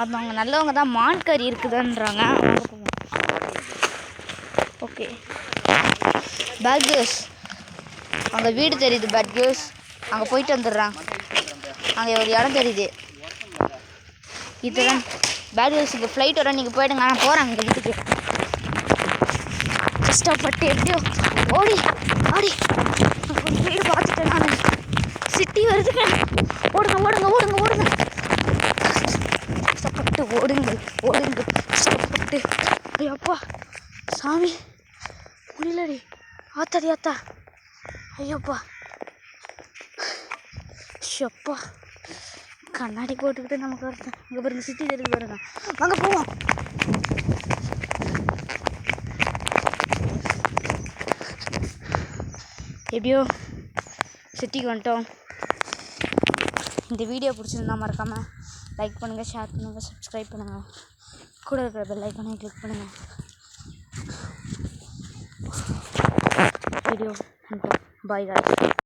அது அவங்க நல்லவங்க தான். மான் கறி இருக்குதுன்றாங்க. ஓகே பேட் கேர்ஸ், அங்கே வீடு தெரியுது. பேட் கேர்ஸ் அங்கே போயிட்டு வந்துடுறான். அங்கே ஒரு இடம் தெரியுது. இதுதான் பேட் கேர்ஸ். இங்கே ஃப்ளைட் வர நீங்கள் போயிடுங்க. நான் போகிறேன் எங்கள் வீட்டுக்கு. கஷ்டப்பட்டு எப்படியோ ஓடி ஆடி வீடு பார்த்துட்டேன். நான் சிட்டி வருதுங்க. ஓடுங்க ஓடுங்க ஓடுங்க ஓடுங்க. கஷ்டப்பட்டு ஓடுங்கள் ஓடுங்கள் கஷ்டப்பட்டு. ஐயோப்பா சாமி முடியலடி. ஆத்தாடி ஆத்தா. ஐயோப்பா ஷப்பா கண்ணாடி போட்டுக்கிட்டு நமக்கு ஒருத்தன் இங்கே பாருங்க சிட்டி தெரிஞ்சு பாருங்க. வாங்க போவோம். எப்படியோ சிட்டிக்கு வந்துட்டோம். இந்த வீடியோ பிடிச்சிருந்தா மறக்காமல் லைக் பண்ணுங்கள், ஷேர் பண்ணுங்கள், சப்ஸ்கிரைப் பண்ணுங்கள். கூட இருக்கிற பெல் ஐக்கானை கிளிக் பண்ணுங்கள். வீடியோ வந்துட்டோம். Bye guys.